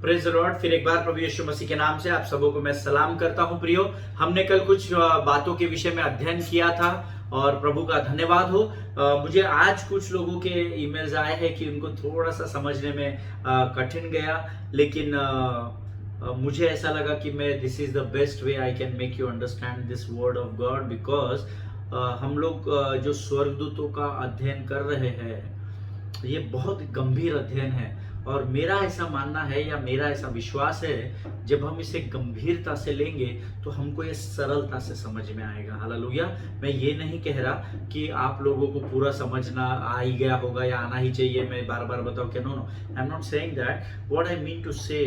Praise the Lord. फिर एक बार प्रभु यीशु मसीह के नाम से आप सबों को मैं सलाम करता हूं। प्रियो, हमने कल कुछ बातों के विषय में अध्ययन किया था और प्रभु का धन्यवाद हो। मुझे आज कुछ लोगों के ईमेल्स आए हैं कि उनको थोड़ा सा समझने में कठिन गया, लेकिन मुझे ऐसा लगा कि मैं this is the best way I can make you understand this word of God, because हम लोग जो स्वर्गदूतों का अध्ययन कर रहे हैं ये बहुत गंभीर अध्ययन है और मेरा ऐसा मानना है या मेरा ऐसा विश्वास है, जब हम इसे गंभीरता से लेंगे तो हमको ये सरलता से समझ में आएगा। हालेलुया। मैं ये नहीं कह रहा कि आप लोगों को पूरा समझना आ ही गया होगा या आना ही चाहिए, मैं बार बार बताऊं कि no, I am not saying that. What I mean to say,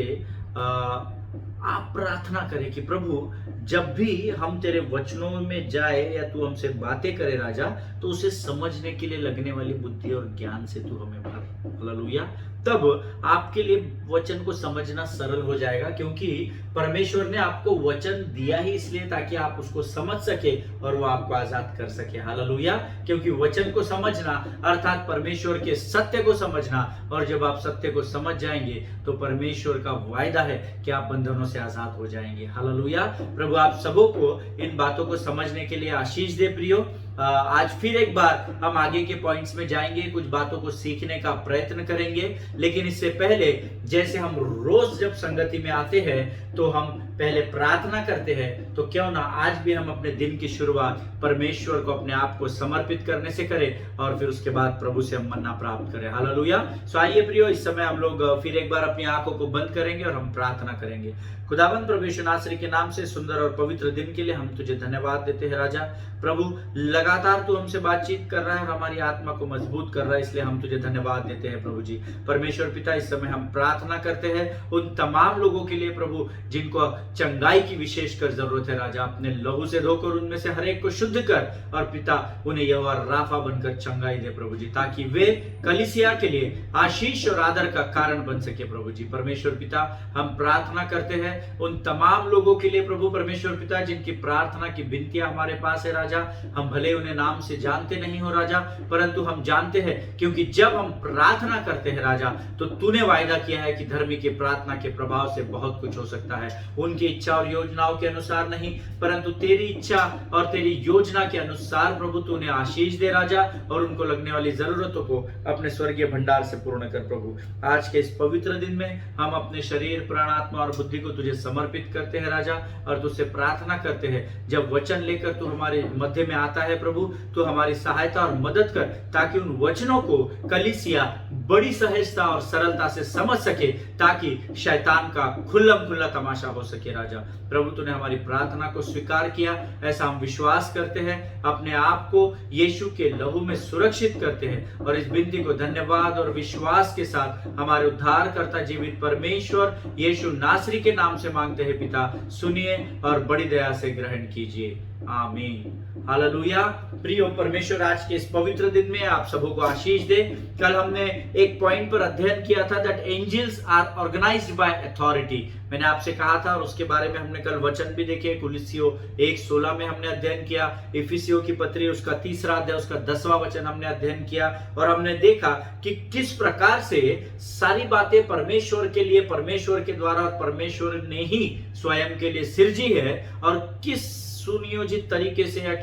आप प्रार्थना करें कि प्रभु जब भी हम तेरे वचनों में जाए या तू हमसे बातें करे राजा, तो उसे समझने के लिए लगने वाली बुद्धि और ज्ञान से तू हमें भर। हालेलुया। तब आपके लिए वचन को समझना सरल हो जाएगा, क्योंकि परमेश्वर ने आपको वचन दिया ही इसलिए ताकि आप उसको समझ सके और वो आपको आजाद कर सके। हालेलुया। क्योंकि वचन को समझना अर्थात परमेश्वर के सत्य को समझना, और जब आप सत्य को समझ जाएंगे तो परमेश्वर का वायदा है कि आप बंधनों से आजाद हो जाएंगे। हालेलुया। प्रभु आप सबों को इन बातों को समझने के लिए आशीष दे। प्रियो, आज फिर एक बार हम आगे के पॉइंट्स में जाएंगे, कुछ बातों को सीखने का प्रयत्न करेंगे, लेकिन इससे पहले जैसे हम रोज जब संगति में आते हैं तो हम पहले प्रार्थना करते हैं, तो क्यों ना आज भी हम अपने दिन की शुरुआत परमेश्वर को अपने आप को समर्पित करने से करें और फिर उसके बाद प्रभु से हम मन्ना प्राप्त करें। हालेलुया। सो आइए प्रियो, इस समय हम लोग फिर एक बार अपनी आंखों को बंद करेंगे और हम प्रार्थना करेंगे। खुदावंद प्रभु यीशु नासरी के नाम से सुंदर और पवित्र दिन के लिए हम तुझे धन्यवाद देते हैं राजा। प्रभु लगातार तू हमसे बातचीत कर रहा है, हमारी आत्मा को मजबूत कर रहा है, इसलिए हम तुझे धन्यवाद देते हैं प्रभु जी। परमेश्वर पिता, इस समय हम प्रार्थना करते हैं उन तमाम लोगों के लिए प्रभु जिनको चंगाई की विशेषकर जरूरत है राजा। अपने लहू से धोकर उनमें से हर एक को शुद्ध कर और पिता उन्हें यहोवा राफा बनकर चंगाई दे प्रभु जी, ताकि वे कलीसिया के लिए आशीष और आदर का कारण बन सके प्रभु जी। परमेश्वर पिता, हम प्रार्थना करते हैं उन तमाम लोगों के लिए प्रभु परमेश्वर पिता जिनकी प्रार्थना की विनतियां हमारे पास है राजा। हम भले उन्हें नाम से जानते नहीं हो राजा, परंतु हम जानते हैं क्योंकि जब हम प्रार्थना करते हैं राजा तो तूने वायदा किया है कि धर्मी की प्रार्थना के प्रभाव से बहुत कुछ हो सकता है। उनकी इच्छा और योजनाओं के अनुसार नहीं, परंतु तेरी इच्छा और तेरी योजना के अनुसार प्रभु तूने आशीष दे राजा, और उनको लगने वाली जरूरतों को अपने स्वर्गीय भंडार से पूर्ण कर प्रभु। आज के इस पवित्र दिन में हम अपने शरीर, प्राण, आत्मा और बुद्धि को तुझे समर्पित करते हैं राजा, और तुझसे प्रार्थना करते हैं जब वचन लेकर तू हमारे मध्य में आता है प्रभु, तो हमारी सहायता और मदद कर, ताकि उन वचनों को कलीसिया बड़ी सहजता और सरलता से समझ सके, ताकि शैतान का खुल्लम खुल्ला तमाशा हो सके राजा। प्रभु तूने हमारी प्रार्थना को स्वीकार किया, ऐसा हम विश्वास करते हैं, अपने आप को यीशु के लहू में सुरक्षित करते हैं, और इस विनती को धन्यवाद और विश्वास के साथ हमारे उद्धारकर्ता जीवित परमेश्वर यीशु नासरी के नाम से मांगते हैं पिता, सुनिए और बड़ी दया से ग्रहण कीजिए। आमीन। हालेलुया। प्रियो परमेश्वर, आज के इस पवित्र दिन में आप सबों को आशीष दे। कल हमने एक पॉइंट पर अध्ययन किया था that angels are organised by authority. मैंने आपसे कहा था और उसके बारे में हमने कल वचन भी देखे। कुलिसियों 1:16 में हमने अध्ययन किया, इफिसियों की पत्री उसका 3रा अध्याय उसका 10वां वचन हमने अध्ययन किया, और हमने देखा कि किस प्रकार से सारी बातें परमेश्वर के लिए, परमेश्वर के द्वारा और परमेश्वर ने ही स्वयं के लिए सिरजी है, और किस सुनियोजित तरीके से या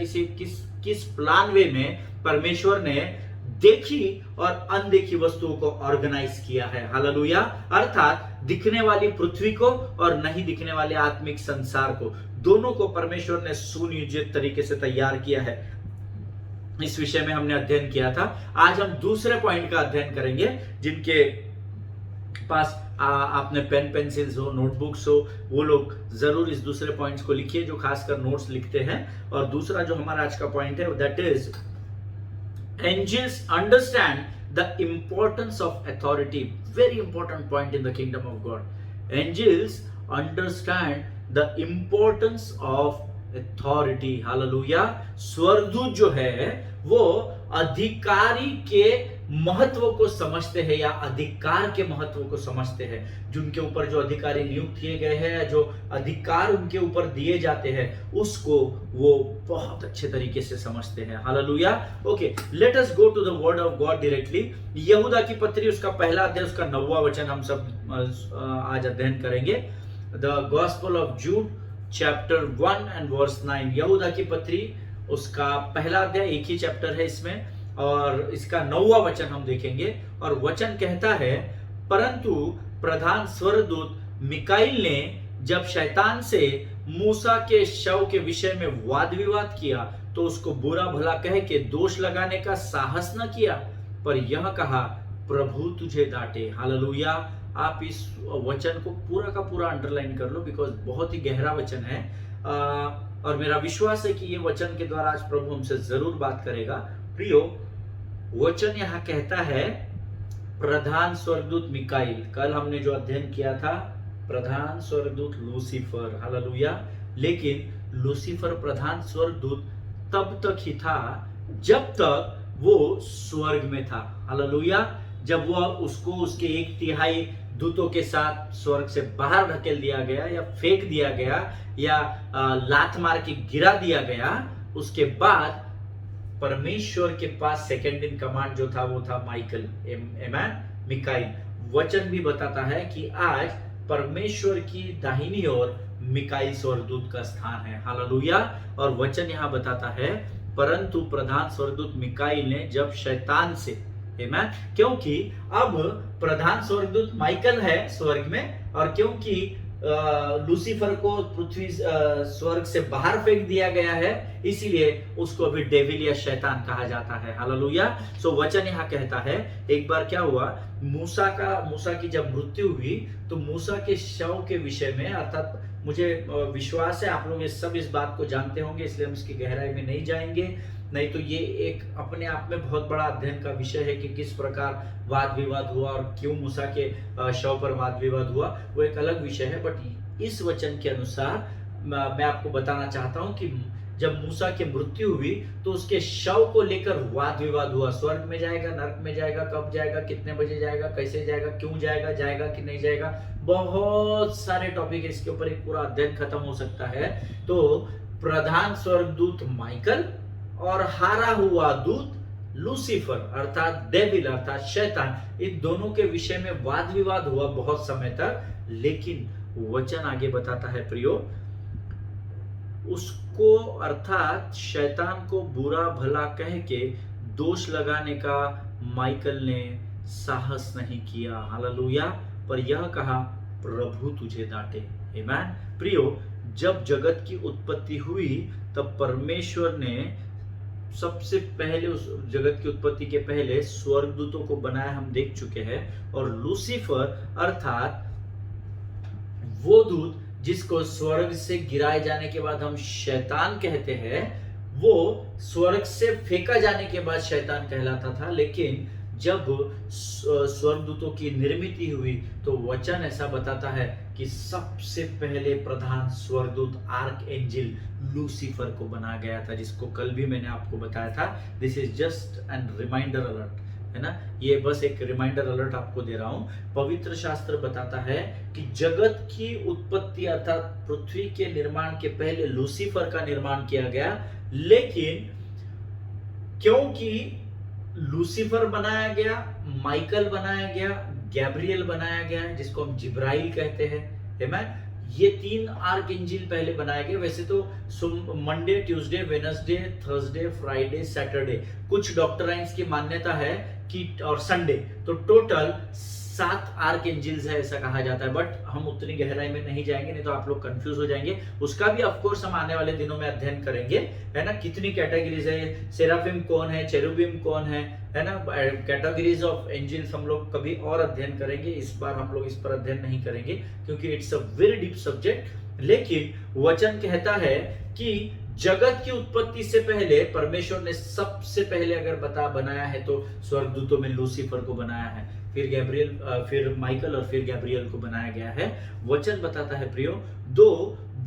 किस प्लान वे में परमेश्वर ने देखी और अनदेखी वस्तुओं को ऑर्गेनाइज किया है। हालेलुया। अर्थात दिखने वाली पृथ्वी को और नहीं दिखने वाले आत्मिक संसार को, दोनों को परमेश्वर ने सुनियोजित तरीके से तैयार किया है। इस विषय में हमने अध्ययन किया था। आज हम दूसरे पॉइंट का अध्ययन करेंगे। जिनके पास आपने पेन पेंसिल्स हो, नोटबुक्स हो, वो लोग जरूर इस दूसरे पॉइंट्स को लिखिए, जो खासकर नोट्स लिखते हैं। और दूसरा जो हमारा आज का पॉइंट है that is angels understand the importance of authority. Very important point in the kingdom of God. Angels understand the importance of authority. Hallelujah. स्वर्गदूत जो है वो अधिकारी के महत्व को समझते हैं या अधिकार के महत्व को समझते हैं, जिनके ऊपर जो अधिकारी नियुक्त किए गए हैं, जो अधिकार उनके ऊपर दिए जाते हैं, उसको वो बहुत अच्छे तरीके से समझते हैं। Hallelujah. Okay, let us go to the word of God directly. यहूदा की पत्री उसका पहला अध्याय उसका 9वां वचन हम सब आज अध्ययन करेंगे। The Gospel of Jude chapter 1 and verse 9। यहूदा की पत्री उसका पहला अध्याय, एक ही चैप्टर है इसमें, और इसका 9वां वचन हम देखेंगे। और वचन कहता है, परंतु प्रधान स्वर्गदूत मिकाइल ने जब शैतान से मूसा के शव के विषय में वाद विवाद किया तो उसको बुरा भला कह के दोष लगाने का साहस न किया, पर यह कहा, प्रभु तुझे डांटे। हालेलुया। आप इस वचन को पूरा का पूरा अंडरलाइन कर लो, बिकॉज बहुत ही गहरा वचन है। और मेरा विश्वास है कि ये वचन के द्वारा आज प्रभु हमसे जरूर बात करेगा। प्रियो, वचन यहां कहता है प्रधान स्वर्गदूत मिकाइल। कल हमने जो अध्ययन किया था, प्रधान स्वर्गदूत लूसीफर। हालेलुया। लेकिन लूसीफर प्रधान स्वर्गदूत तब तक ही था जब तक वो स्वर्ग में था। हालेलुया। जब वो उसको उसके 1/3 दूतों के साथ स्वर्ग से बाहर ढकेल दिया गया या फेंक दिया गया या लात मार के गिरा दिया गया, उसके बाद परमेश्वर के पास सेकंड इन कमांड जो था वो था माइकल, मिकाइल। वचन भी बताता है कि आज परमेश्वर की दाहिनी ओर मिकाइल स्वर्गदूत का स्थान है। हालेलुया। और वचन यहां बताता है, परंतु प्रधान स्वर्गदूत मिकाइल ने जब शैतान से, क्योंकि अब प्रधान स्वर्गदूत माइकल है स्वर्ग में, और क्योंकि लूसीफर को पृथ्वी स्वर्ग से बाहर फेंक दिया गया है, इसीलिए उसको अभी डेविल या शैतान कहा जाता है। हालेलुया। सो वचन यहां कहता है, एक बार क्या हुआ, मूसा की जब मृत्यु हुई तो मूसा के शव के विषय में, अर्थात मुझे विश्वास है आप लोग इस बात को जानते होंगे, इसलिए हम इसकी गहराई में नहीं जाएंगे, नहीं तो ये एक अपने आप में बहुत बड़ा अध्ययन का विषय है कि किस प्रकार वाद विवाद हुआ और क्यों मूसा के शव पर वाद विवाद हुआ, वो एक अलग विषय है। बट इस वचन के अनुसार मैं आपको बताना चाहता हूं कि जब मूसा की मृत्यु हुई तो उसके शव को लेकर वाद विवाद हुआ। स्वर्ग में जाएगा, नरक में जाएगा, कब जाएगा, कितने बजे जाएगा, कैसे जाएगा, क्यों जाएगा, जाएगा कि नहीं जाएगा, बहुत सारे टॉपिक है, इसके ऊपर एक पूरा अध्ययन खत्म हो सकता है। तो प्रधान स्वर्गदूत माइकल और हारा हुआ दूत लूसीफर अर्थात डेविल अर्थात शैतान, इन दोनों के विषय में वाद विवाद हुआ बहुत समय तक। लेकिन वचन आगे बताता है प्रियो, उसको अर्थात शैतान को बुरा भला कह के दोष लगाने का माइकल ने साहस नहीं किया। हालेलुया। पर यह कहा, प्रभु तुझे डांटे। आमीन। प्रियो, जब जगत की उत्पत्ति हुई तब परमेश्वर ने सबसे पहले, उस जगत की उत्पत्ति के पहले स्वर्गदूतों को बनाया, हम देख चुके हैं। और लूसीफर अर्थात वो दूत जिसको स्वर्ग से गिराए जाने के बाद हम शैतान कहते हैं, वो स्वर्ग से फेंका जाने के बाद शैतान कहलाता था। लेकिन जब स्वर्गदूतों की निर्मिति हुई तो वचन ऐसा बताता है कि सबसे पहले प्रधान स्वर्गदूत आर्क एंजिल लूसीफर को बनाया गया था, जिसको कल भी मैंने आपको बताया था। This is just an reminder alert, है ना, ये बस एक रिमाइंडर अलर्ट आपको दे रहा हूं। पवित्र शास्त्र बताता है कि जगत की उत्पत्ति अर्थात पृथ्वी के निर्माण के पहले लूसीफर का निर्माण किया गया। लेकिन क्योंकि लूसीफर बनाया गया, माइकल बनाया गया, गैब्रियल बनाया गया, जिसको हम जिब्राइल कहते हैं, आमीन, ये 3 आर्क एंजिल पहले बनाए गए। वैसे तो Monday, Tuesday, Wednesday, Thursday, Friday, Saturday कुछ डॉक्टराइंस की मान्यता है कि, और संडे, तो टोटल 7 आर्क एंजिल्स है ऐसा कहा जाता है। बट हम उतनी गहराई में नहीं जाएंगे, नहीं तो आप लोग कंफ्यूज हो जाएंगे। उसका भी ऑफ कोर्स हम आने वाले दिनों में अध्ययन करेंगे, है ना, कितनी कैटेगरीज है, सेराफिम कौन है, चेरुबिम कौन है ना, कैटेगरीज ऑफ एंजिल्स हम लोग कभी और अध्ययन करेंगे। इस बार हम लोग इस पर अध्ययन नहीं करेंगे क्योंकि it's a very deep subject. लेकिन वचन कहता है कि जगत की उत्पत्ति से पहले परमेश्वर ने सबसे पहले अगर बनाया है तो स्वर्गदूतों में लूसीफर को बनाया है, फिर गैब्रियल, फिर माइकल और फिर गैब्रियल को बनाया गया है। वचन बताता है प्रियो, दो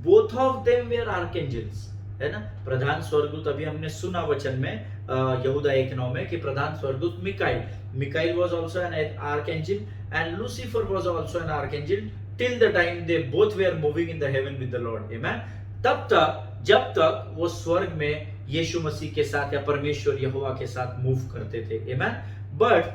both of them were archangels, है ना, प्रधान स्वर्गदूत अभी हमने सुना वचन में, यहूदा 1:9 में कि प्रधान स्वर्गदूत Mikail was also an archangel and Lucifer was also an archangel till the time they both were moving in the heaven with the Lord. Amen. तब तक जब तक वो स्वर्ग में यीशु मसीह के साथ या परमेश्वर यहोवा के साथ मूव करते थे. Amen. But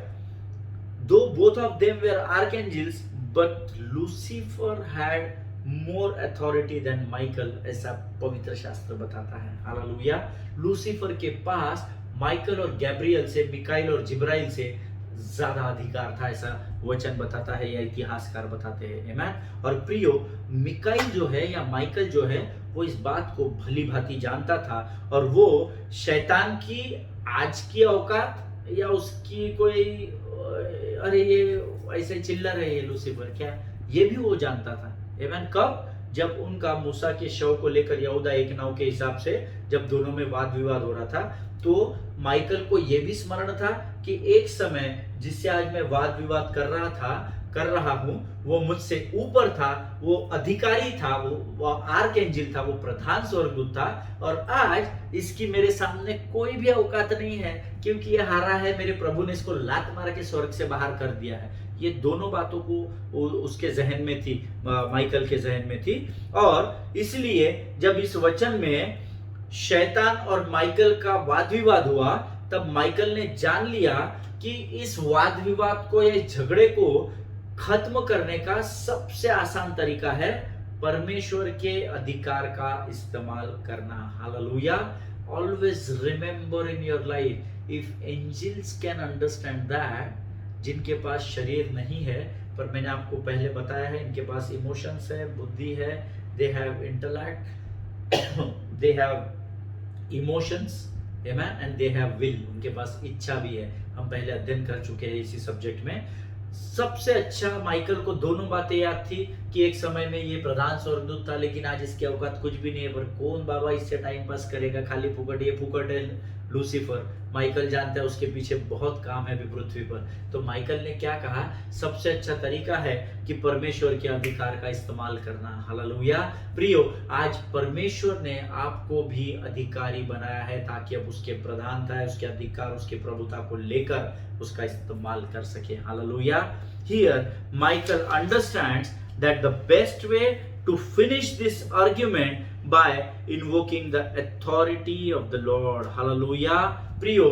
though both of them were archangels, but Lucifer had more authority than Michael, ऐसा पवित्र शास्त्र बताता है. हालेलुया. लूसीफर के पास माइकल और गैब्रियल से, मिकाइल और जिब्राइल से ज्यादा अधिकार था, ऐसा वचन बताता है या इतिहासकार बताते हैं. आमीन. और प्रियो, मिकाइल जो है या माइकल जो है वो इस बात को भली भांति जानता था और वो शैतान की आज की औकात या उसकी कोई अरे ये ऐसे चिल्लर है ये लूसीफर क्या, ये भी वो जानता था. आमीन. कब? जब उनका मूसा के शव को लेकर यहूदा 1:9 के हिसाब से जब दोनों में वाद विवाद हो रहा था, तो माइकल को यह भी स्मरण था कि एक समय जिससे आज मैं वाद विवाद कर रहा हूं वो मुझसे ऊपर था, वो अधिकारी था, वो आर्कएंजल था, वो प्रधान स्वर्गदूत था और आज इसकी मेरे सामने कोई भी औकात नहीं है क्योंकि ये हारा है. मेरे प्रभु ने इसको लात मार के स्वर्ग से बाहर कर दिया है. ये दोनों बातों को उसके जहन में थी, माइकल के जहन में थी. और इसलिए जब इस वचन में शैतान और माइकल का वाद विवाद हुआ तब माइकल ने जान लिया कि इस वाद विवाद को या झगड़े को खत्म करने का सबसे आसान तरीका है परमेश्वर के अधिकार का इस्तेमाल करना. Hallelujah. Always remember in your life, if angels can understand that, जिनके पास शरीर नहीं है पर मैंने आपको पहले बताया है इनके पास इमोशंस है, बुद्धि है, they have intellect, they have emotions, amen, and they have will, उनके पास इच्छा भी है. हम पहले अध्ययन कर चुके हैं इसी सब्जेक्ट में. सबसे अच्छा माइकल को दोनों बातें याद थी कि एक समय में ये प्रधान स्वर्गदूत था लेकिन आज इसकी औकात कुछ भी नहीं है, पर कौन बाबा इससे टाइम पास करेगा, खाली फुकट, ये फुकट है लूसीफर. माइकल जानता है उसके पीछे बहुत काम है भी पृथ्वी पर. तो माइकल ने क्या कहा, सबसे अच्छा तरीका है कि परमेश्वर के अधिकार का इस्तेमाल करना. हालेलुया. प्रियो, आज परमेश्वर ने आपको भी अधिकारी बनाया है ताकि अब उसके प्रधानता, उसके अधिकार, उसके प्रभुता को लेकर उसका इस्तेमाल कर सके. Hallelujah. Here Michael understands that the best way to finish this argument by invoking the authority of the Lord. Hallelujah. प्रियो,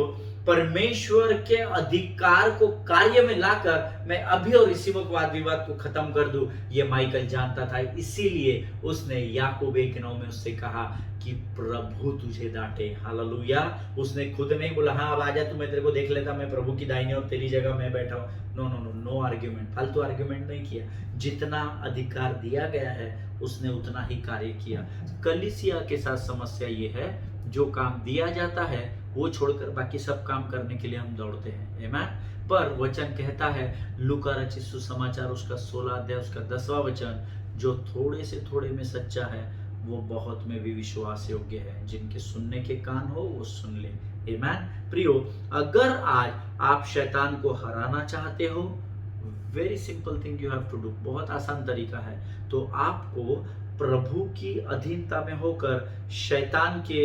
परमेश्वर के अधिकार को कार्य में लाकर मैं अभी और इसी वक्त वाद विवाद को खत्म कर दूं, ये माइकल जानता था. इसीलिए उसने याकूब 1:9 में उससे कहा कि प्रभु तुझे डांटे. हालेलुया. उसने खुद नहीं बोला हाँ अब आजा तू, मैं तेरे को देख लेता, मैं प्रभु की दाहिनी और तेरी जगह मैं बैठा हूं. No no no no argument, फालतू आर्ग्यूमेंट नहीं किया. जितना अधिकार दिया गया है उसने उतना ही कार्य किया. कलीसिया के साथ समस्या ये है, जो काम दिया जाता है वो छोड़कर बाकी सब काम करने के लिए हम दौड़ते हैं. आमीन. पर वचन कहता है लूका रचित सुसमाचार उसका 16 अध्याय उसका 10वां वचन, जो थोड़े से थोड़े में सच्चा है वो बहुत में भी विश्वास योग्य है. जिनके सुनने के कान हो वो सुन ले. आमीन. प्रियो, अगर आज आप शैतान को हराना चाहते हो, very simple thing you have to do, बहुत आसान तरीका है. तो आपको प्रभु की अधीनता में होकर शैतान के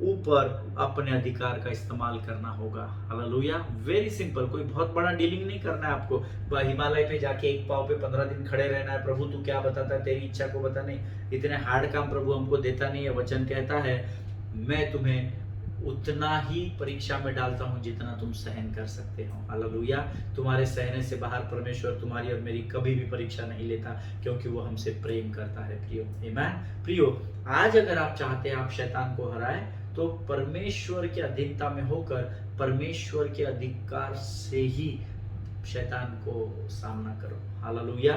ऊपर अपने अधिकार का इस्तेमाल करना होगा. हालेलुया. वेरी सिंपल, कोई बहुत बड़ा डीलिंग नहीं करना है आपको. हिमालय पे जाके एक पांव पे 15 दिन खड़े रहना है, प्रभु तू क्या बताता है, तेरी इच्छा को बता. नहीं, इतने हार्ड काम प्रभु हमको देता नहीं है. वचन कहता है मैं तुम्हें उतना ही परीक्षा में डालता हूं जितना तुम सहन कर सकते हो. हालेलुया. तुम्हारे सहने से बाहर परमेश्वर तुम्हारी और मेरी कभी भी परीक्षा नहीं लेता क्योंकि वो हमसे प्रेम करता है. प्रियो, आमीन. प्रियो, आज अगर आप चाहते हैं आप शैतान को हराएं तो परमेश्वर के अधीनता में होकर परमेश्वर के अधिकार से ही शैतान को सामना करो. हालेलुया.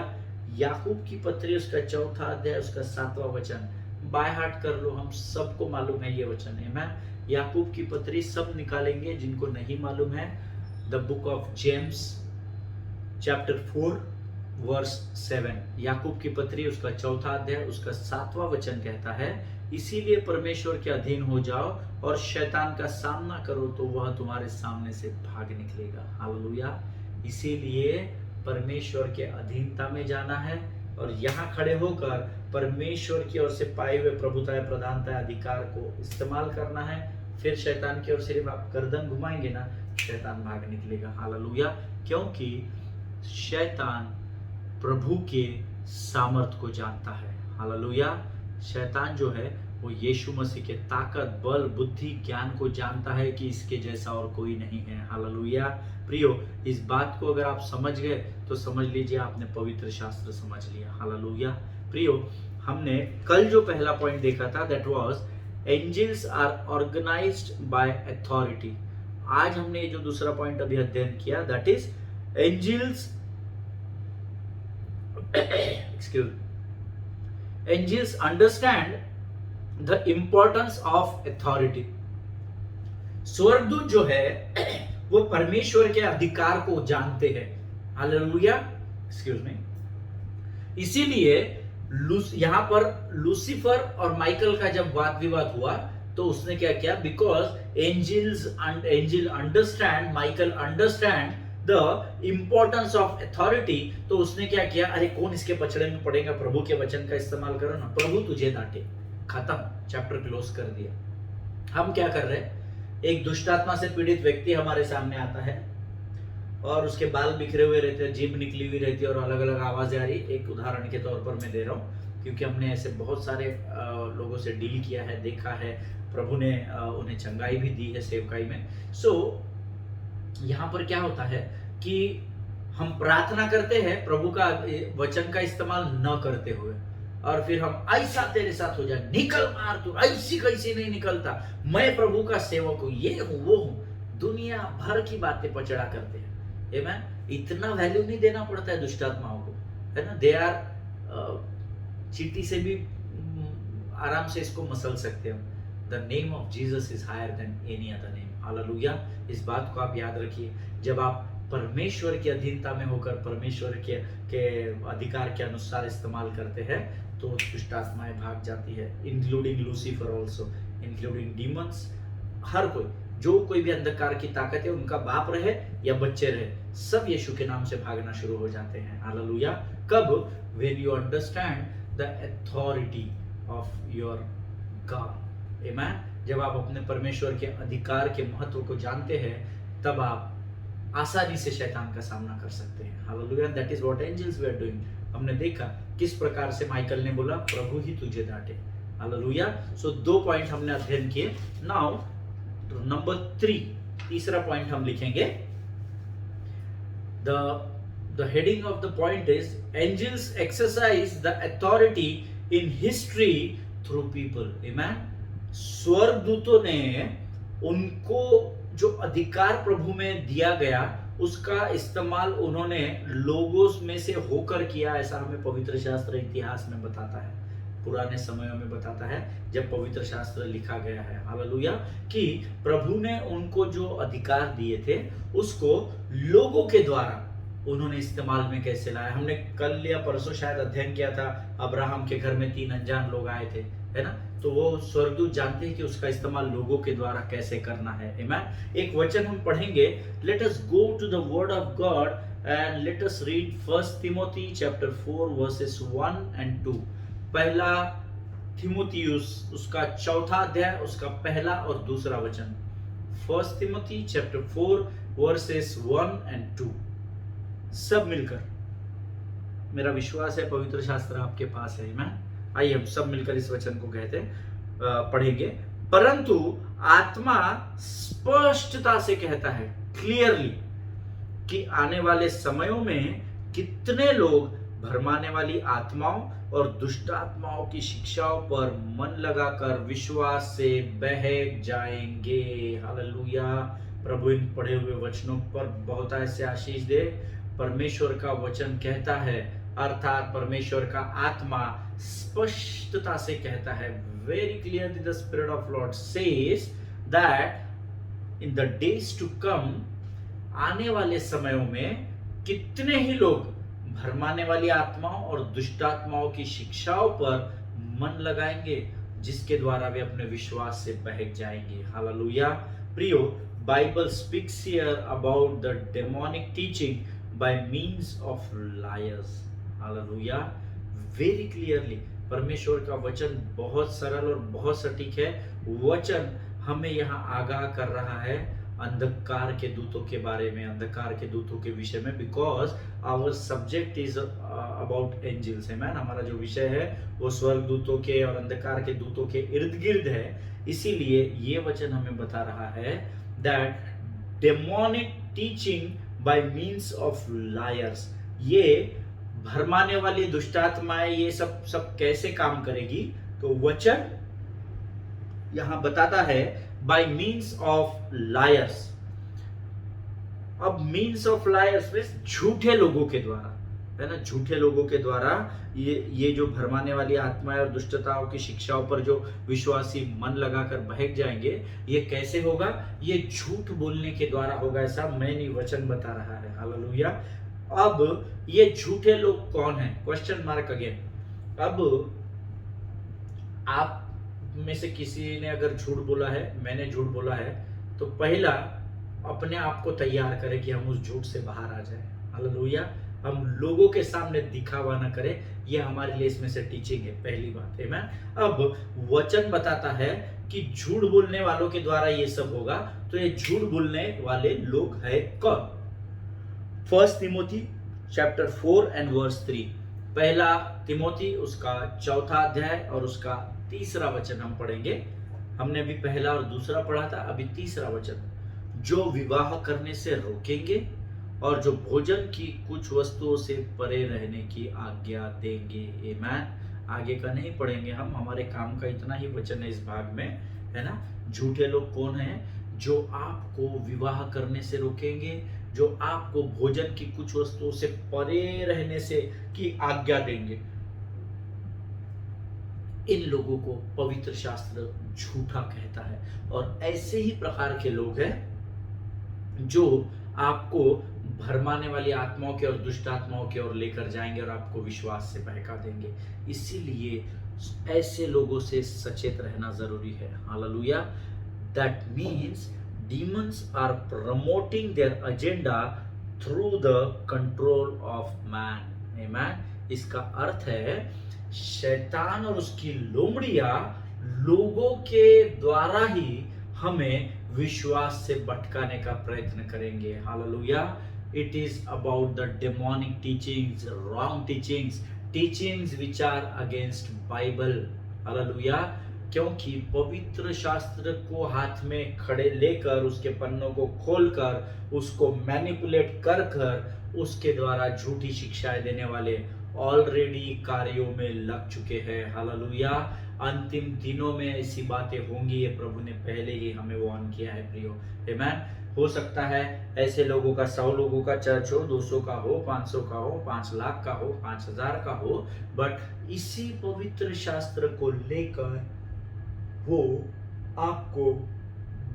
याकूब की पत्री उसका 4 अध्याय उसका 7वां वचन बाय हार्ट कर लो, हम सबको मालूम है ये वचन है. मैं याकूब की पत्री सब निकालेंगे जिनको नहीं मालूम है. The book of James chapter 4 verse 7, याकूब की पत्री उसका 4 अध्याय उसका 7वां वचन कहता है, इसीलिए परमेश्वर के अधीन हो जाओ और शैतान का सामना करो तो वह तुम्हारे सामने से भाग निकलेगा. हालेलुया. इसीलिए परमेश्वर के अधीनता में जाना है और यहाँ खड़े होकर परमेश्वर की ओर से पाए हुए प्रभुता, प्रधानता, अधिकार को इस्तेमाल करना है. फिर शैतान की ओर सिर्फ आप गर्दन घुमाएंगे ना, शैतान भाग निकलेगा। हालेलुया। क्योंकि शैतान प्रभु के सामर्थ को जानता है। हालेलुया। शैतान जो है वो यीशु मसीह के ताकत, बल, बुद्धि, ज्ञान को जानता है कि इसके जैसा और कोई नहीं है। हालेलुया। प्रियो, इस बात को अगर आप समझ गए तो समझ लीजिए आपने पवित्र शास्त्र समझ लिया। हालेलुया। प्रियो, हमने कल जो पहला पॉइंट देखा था that was angels are organised by authority. आज हमने जो दूसरा पॉइंट अभी अध्ययन किया that is angels angels understand the importance of authority। स्वर्गदूत जो है वो परमेश्वर के अधिकार को जानते हैं। हालेलुया। Excuse me. इसीलिए यहां पर लूसीफर और माइकल का जब वाद विवाद हुआ तो उसने क्या किया, because angel understand, Michael understand the importance of authority, तो उसने क्या किया, अरे कौन इसके पछड़े में पड़ेगा, प्रभु के वचन का इस्तेमाल करो ना, प्रभु तुझे डांटे, खत्म, चैप्टर क्लोज कर दिया। हम क्या कर रहे हैं, एक दुष्ट आत्मा से पीड़ित व्यक्ति हमारे सामने आता है और उसके बाल बिखरे हुए रहते हैं, जीभ निकली हुई रहती है और अलग अलग आवाजें आ रही। एक उदाहरण के तौर पर मैं दे रहा हूँ क्योंकि हमने ऐसे बहुत सारे लोगों से डील किया है, देखा है, प्रभु ने उन्हें चंगाई भी दी है सेवकाई में। सो यहाँ पर क्या होता है कि हम प्रार्थना करते हैं प्रभु का वचन का इस्तेमाल न करते हुए, और फिर हम ऐसा तेरे साथ हो जाए, निकल मार तू, ऐसी कैसी नहीं निकलता, मैं प्रभु का सेवक हूँ, ये हूँ वो हूँ, दुनिया भर की बातें पचड़ा करते हैं। आमेन। इतना वैल्यू नहीं देना पड़ता है दुष्ट आत्माओं को, है ना। दे आर चींटी से भी आराम से इसको मसल सकते हैं। The name of Jesus is higher than any other name. Hallelujah. इस बात को आप याद रखिए, जब आप परमेश्वर की अधीनता में होकर परमेश्वर के अधिकार के अनुसार इस्तेमाल करते हैं तो दुष्ट आत्माएं भाग जाती है, including Lucifer also, including demons. हर कोई, जो कोई भी अंधकार की ताकत है, उनका बाप रहे या बच्चे रहे, सब यीशु के नाम से भागना शुरू हो जाते हैं। हालेलुया। कब? When you understand the authority of your God. आमेन। जब आप अपने परमेश्वर के अधिकार के महत्व को जानते हैं तब आप आसानी से शैतान का सामना कर सकते हैं। Hallelujah. That is what angels were doing. हमने देखा किस प्रकार से माइकल ने बोला प्रभु ही तुझे डांटे। हालेलुया। सो 2 पॉइंट हमने अध्ययन किए। नाउ नंबर 3, तीसरा पॉइंट हम लिखेंगे। The heading of the point is angels exercise the authority in history through people। Amen। स्वर्गदूतों ने उनको जो अधिकार प्रभु में दिया गया उसका इस्तेमाल उन्होंने लोगों में से होकर किया, ऐसा हमें पवित्र शास्त्र इतिहास में बताता है, पुराने समयों में बताता है जब पवित्र शास्त्र लिखा गया है। हालेलुया। कि प्रभु ने उनको जो अधिकार दिए थे उसको लोगों के द्वारा उन्होंने इस्तेमाल में कैसे लाया। हमने कल या परसों शायद अध्ययन किया था, अब्राहम के घर में 3 अनजान लोग आए थे, है ना। तो वो स्वर्गदूत जानते हैं कि उसका इस्तेमाल लोगों के द्वारा कैसे करना है। आमेन। एक वचन हम पढ़ेंगे। Let us go to the word of God and let us read 1 तिमोथी चैप्टर 4 वर्सेस 1 and 2। पहला थिमुथियुस उसका 4था अध्याय, उसका पहला और दूसरा वचन। 1 तिमोथी चैप्टर 4 वर्सेस 1 and 2। सब मिलकर, मेरा विश्वास है पवित्र शास्त्र आपके पास है। आमेन। आइए हम सब मिलकर इस वचन को कहते पढ़ेंगे। परंतु आत्मा स्पष्टता से कहता है, क्लियरली, कि आने वाले समयों में कितने लोग भरमाने वाली आत्माओं और दुष्ट आत्माओं की शिक्षाओं पर मन लगाकर विश्वास से बहक जाएंगे। हालेलुया। प्रभु इन पढ़े हुए वचनों पर बहुत ऐसे आशीष दे। परमेश्वर का वचन कहता है, अर्थात परमेश्वर का आत्मा स्पष्टता से कहता है, very clearly the spirit of Lord says that in the days to come, आने वाले समयों में कितने ही लोग भरमाने वाली आत्माओं और दुष्ट आत्माओं की शिक्षाओं पर मन लगाएंगे जिसके द्वारा वे अपने विश्वास से बहक जाएंगे। हालेलुया। प्रियो, Bible speaks here about the demonic teaching by means of liars। Hallelujah. Very clearly परमेश्वर का वचन बहुत सरल और बहुत सटीक है। वचन हमें यहाँ आगाह कर रहा है अंधकार के दूतों के बारे में, अंधकार के दूतों के विषय में, because our subject is about angels है मैन। हमारा जो विषय है वो स्वर्ग दूतों के और अंधकार के दूतों के इर्द गिर्द है। इसीलिए ये वचन हमें बता रहा है that demonic teaching bye means of lawyers, ये भरमाने वाली दुष्टात्माएं ये सब कैसे काम करेगी, तो वचन यहां बताता है बाय मीन्स ऑफ लायर्स। अब मीन्स ऑफ लायर्स मीन्स झूठे लोगों के द्वारा, है ना, झूठे लोगों के द्वारा ये जो भरमाने वाली आत्माएं और दुष्टताओं की शिक्षाओं पर जो विश्वासी मन लगाकर बहक जाएंगे, ये कैसे होगा, ये झूठ बोलने के द्वारा होगा, ऐसा मैंने वचन बता रहा है। हालेलुया। अब ये झूठे लोग कौन है, क्वेश्चन मार्क अगेन। अब आप में से किसी ने अगर झूठ बोला है, मैंने झूठ बोला है, तो पहला अपने आप को तैयार करें कि हम उस झूठ से बाहर आ जाए। हालेलुया। हम लोगों के सामने दिखावा ना करें, ये हमारे लिए इसमें से टीचिंग है, पहली बात है। मैं अब वचन बताता है कि झूठ बोलने वालों के द्वारा ये सब होगा, तो ये झूठ बोलने वाले लोग है कौन? First Timothy chapter 4 and verse 3, पहला तिमोथी उसका 4 अध्याय और उसका 3 वचन हम पढ़ेंगे। हमने अभी पहला और दूसरा पढ़ा था, अभी 3 वचन। जो विवाह करने से रोकेंगे और जो भोजन की कुछ वस्तुओं से परे रहने की आज्ञा देंगे। आमीन। आगे का नहीं पढ़ेंगे हम, हमारे काम का इतना ही वचन है इस भाग में, है ना। झूठे लोग कौन हैं? जो आपको विवाह करने से रोकेंगे, जो आपको भोजन की कुछ वस्तुओं से परे रहने से की आज्ञा देंगे। इन लोगों को पवित्र शास्त्र झूठा कहता है, और ऐसे ही प्रकार के लोग हैं जो आपको भरमाने वाली आत्माओं के और दुष्ट आत्माओं की ओर लेकर जाएंगे और आपको विश्वास से बहका देंगे। इसीलिए ऐसे लोगों से सचेत रहना जरूरी है। Hallelujah. That means demons are promoting their agenda through the control of man. Amen. इसका अर्थ है शैतान और उसकी लोमड़ियां लोगों के द्वारा ही हमें विश्वास से भटकाने का प्रयत्न करेंगे। Hallelujah. It is about the demonic teachings, wrong teachings, teachings which are against Bible. Hallelujah. क्योंकि पवित्र शास्त्र को हाथ में खड़े लेकर, उसके पन्नों को खोलकर, उसको मैनिपुलेट कर कर उसके द्वारा झूठी शिक्षाएं देने वाले ऑलरेडी कार्यों में लग चुके हैं। हालेलुया। अंतिम दिनों में ऐसी बातें होंगी, ये प्रभु ने पहले ही हमें वार्न किया है प्रियो। आमीन। हो सकता है ऐसे लोगों का 100 लोगों का चर्च हो, 200 का हो, 500 का हो, 5 लाख का हो, 5000 का हो, बट इसी पवित्र शास्त्र को लेकर वो आपको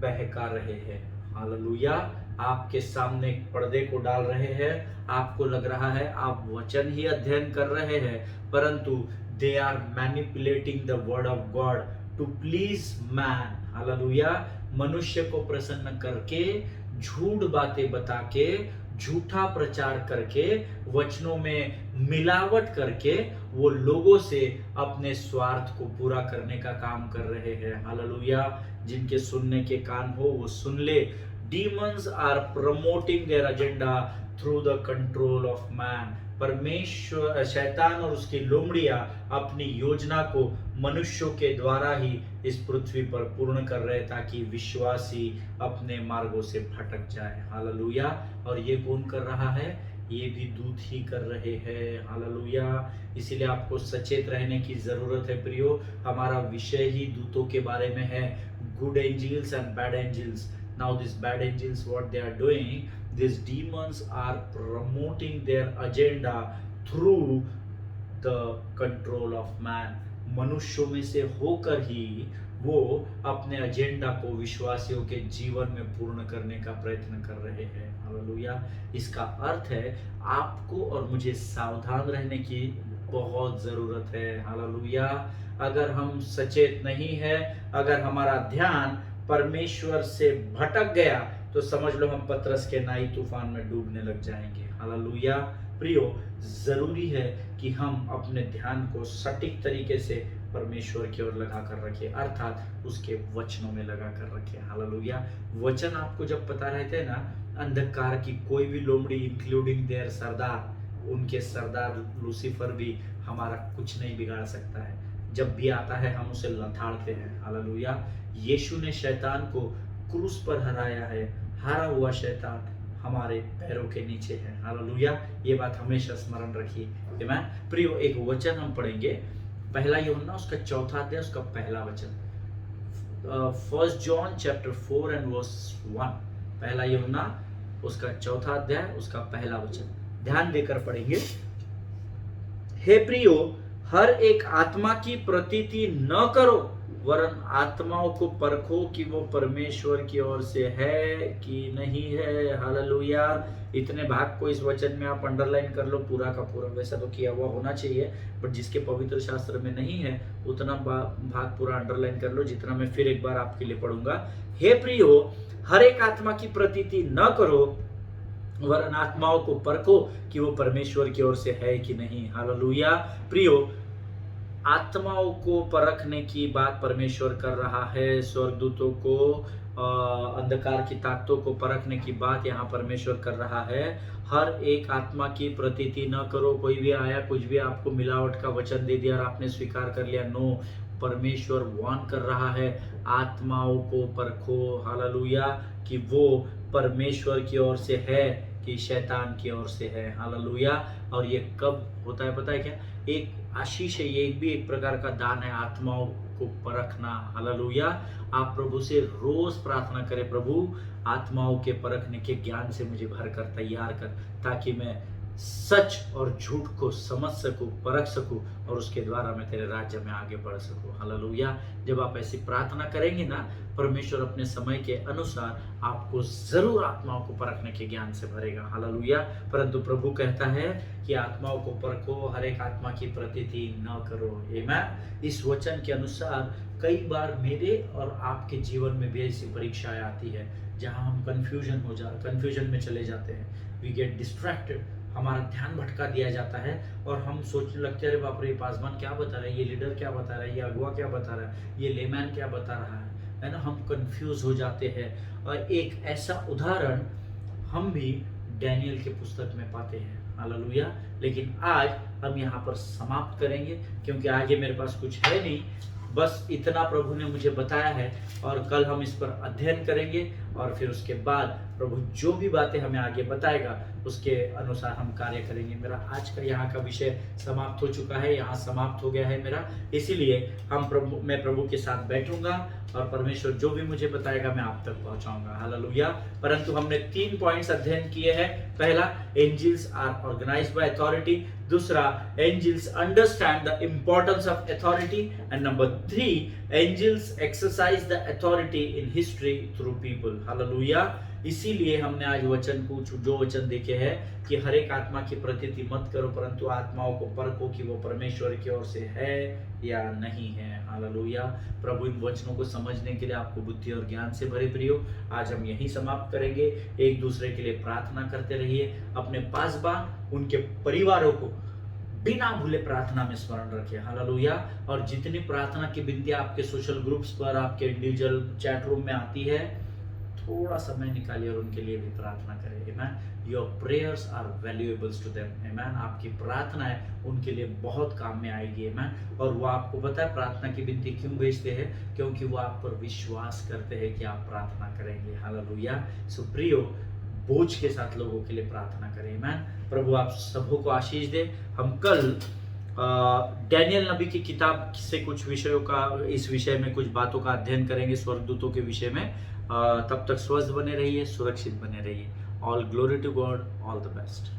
बहका रहे हैं। हालेलुया। आपके सामने एक पर्दे को डाल रहे हैं, आपको लग रहा है आप वचन ही अध्ययन कर रहे हैं, परंतु they are manipulating the word of God to please man. Hallelujah. मनुष्य को प्रसन्न करके, झूठ बातें बता के, झूठा प्रचार करके, वचनों में मिलावट करके वो लोगों से अपने स्वार्थ को पूरा करने का काम कर रहे हैं। हालेलुया। जिनके सुनने के कान हो वो सुन ले। Demons are promoting their agenda through the control of man. परमेश्वर, शैतान और उसकी लोमड़ियां अपनी योजना को मनुष्यों के द्वारा ही इस पृथ्वी पर पूर्ण कर रहे, ताकि विश्वासी अपने मार्गों से भटक जाए। हालेलुया। और ये कौन कर रहा है? ये भी दूत ही कर रहे हैं। हालेलुया। इसीलिए आपको सचेत रहने की जरूरत है प्रियो। हमारा विषय ही दूतों के बारे में है, good angels and bad angels. Now these bad angels, what they are doing, these demons are promoting their agenda through the control of man. मनुष्यों में से होकर ही वो अपने एजेंडा को विश्वासियों के जीवन में पूर्ण करने का प्रयत्न कर रहे हैं। हालेलुया। इसका अर्थ है आपको और मुझे सावधान रहने की बहुत जरूरत है। हालेलुया। अगर हम सचेत नहीं है, अगर हमारा ध्यान परमेश्वर से भटक गया, तो समझ लो हम पतरस के नाई तूफान में डूबने लग जाएंगे। हालेलुया। प्रियो, जरूरी है कि कि हम अपने ध्यान को सटीक तरीके से परमेश्वर की ओर लगा कर रखें, अर्थात उसके वचनों में लगा कर रखें। हालेलुया। वचन आपको जब पता रहते हैं ना, अंधकार की कोई भी लोमड़ी, इंक्लूडिंग देयर सरदार, उनके सरदार लूसीफर भी हमारा कुछ नहीं बिगाड़ सकता है। जब भी आता है हम उसे लथाड़ते हैं। हालेलुया। यीशु ने शैतान को क्रूस पर हराया है। हारा हुआ शैतान हमारे पैरों के नीचे है। हालेलुया। ये बात हमेशा स्मरण रखिए। आमीन। प्रियो, एक वचन हम पढ़ेंगे, पहला यूहन्ना उसका 4 अध्याय उसका पहला वचन। 1 John chapter 4 and verse 1। पहला यूहन्ना उसका 4 अध्याय उसका पहला वचन ध्यान देकर पढ़ेंगे। हे प्रियो, हर एक आत्मा की प्रतीति न करो, वरन आत्माओं को परखो कि वो परमेश्वर की ओर से है कि नहीं है। हालेलुया। इतने भाग को इस वचन में आप अंडरलाइन कर लो, पूरा का पूरा। वैसा तो किया हुआ होना चाहिए, बट जिसके पवित्र शास्त्र में नहीं है उतना भाग पूरा अंडरलाइन कर लो, जितना मैं फिर एक बार आपके लिए पढ़ूंगा। हे प्रियो, हर एक आत्मा की प्रतीति न करो, वरन आत्माओं को परखो कि वो परमेश्वर की ओर से है कि नहीं। हालेलुया। प्रियो, आत्माओं को परखने की बात परमेश्वर कर रहा है। स्वर्गदूतों को, अंधकार की ताकतों को परखने की बात यहाँ परमेश्वर कर रहा है। हर एक आत्मा की प्रतीति न करो। कोई भी आया, कुछ भी आपको मिलावट का वचन दे दिया और आपने स्वीकार कर लिया, नो। परमेश्वर वार्न कर रहा है, आत्माओं को परखो। हालेलुया। कि वो परमेश्वर की ओर से है कि शैतान की ओर से है। हालेलुया। और ये कब होता है पता है क्या? एक आशीष है, ये भी एक प्रकार का दान है, आत्माओं को परखना। हालेलुया। आप प्रभु से रोज प्रार्थना करें, प्रभु आत्माओं के परखने के ज्ञान से मुझे भर कर तैयार कर, ताकि मैं सच और झूठ को समझ सकूं, परख सकूं और उसके द्वारा मैं तेरे राज्य में आगे बढ़ सकूं। हालेलुया। जब आप ऐसी प्रार्थना करेंगे ना, परमेश्वर अपने समय के अनुसार आपको जरूर आत्माओं को परखने के ज्ञान से भरेगा। हालेलुया। परंतु प्रभु कहता है कि आत्माओं को परखो, हर एक आत्मा की प्रतीति न करो। आमीन। इस वचन के अनुसार कई बार मेरे और आपके जीवन में भी ऐसी परीक्षाएं आती है जहां हम कंफ्यूजन में चले जाते हैं। वी गेट डिस्ट्रैक्टेड, हमारा ध्यान भटका दिया जाता है और हम सोचने लगते हैं, अरे बाप रे, ये पासवान क्या बता रहा है, ये लीडर क्या बता रहा है, ये अगुआ क्या बता रहा है, ये लेमैन क्या बता रहा है ना। हम कंफ्यूज हो जाते हैं। और एक ऐसा उदाहरण हम भी डैनियल के पुस्तक में पाते हैं। हालेलुया। लेकिन आज हम यहाँ पर समाप्त करेंगे, क्योंकि आगे मेरे पास कुछ है नहीं, बस इतना प्रभु ने मुझे बताया है। और कल हम इस पर अध्ययन करेंगे और फिर उसके बाद प्रभु जो भी बातें हमें आगे बताएगा उसके अनुसार हम कार्य करेंगे। मेरा आज का यहाँ का विषय समाप्त हो चुका है, यहाँ समाप्त हो गया है मेरा। इसीलिए मैं प्रभु के साथ बैठूंगा और परमेश्वर जो भी मुझे बताएगा मैं आप तक पहुंचाऊंगा। हालेलुया। परंतु हमने 3 पॉइंट्स अध्ययन किए हैं। पहला, angels are organised by authority. दूसरा, angels understand the importance of authority. And number 3, angels exercise the authority in history through people. हालेलुया। इसीलिए हमने आज जो वचन देखे हैं कि हर एक आत्मा की प्रतीति मत करो, परंतु आत्माओं को परखो कि वो परमेश्वर की ओर से है या नहीं है। हालेलुया। प्रभु इन वचनों को समझने के लिए आपको बुद्धि और ज्ञान से भरे। प्रियो, आज हम यही समाप्त करेंगे। एक दूसरे के लिए प्रार्थना करते रहिए। अपने पासबान, उनके परिवारों को बिना भूले प्रार्थना में स्मरण रखें। हालेलुया। और जितनी प्रार्थना की विनतियां आपके सोशल ग्रुप्स पर, आपके इंडिविजुअल चैट रूम में आती है, थोड़ा समय निकालिए और उनके लिए भी प्रार्थना करें। Amen. Your prayers are valuables to them. Amen. आपकी प्रार्थनाएं उनके लिए बहुत काम में आएगी। आमीन। और वो आपको पता है प्रार्थना की विनती क्यों भेजते हैं? क्योंकि वो आप पर विश्वास करते हैं कि आप प्रार्थना करेंगे। हालेलुया। सो प्रियो, बोझ के साथ लोगों के लिए प्रार्थना करें। आमीन। प्रभु आप सबों को आशीष दे। हम कल डैनियल नबी की किताब से कुछ विषयों का, इस विषय में कुछ बातों का अध्ययन करेंगे, स्वर्गदूतों के विषय में। तब तक स्वस्थ बने रहिए, सुरक्षित बने रहिए। All glory to God, all the best.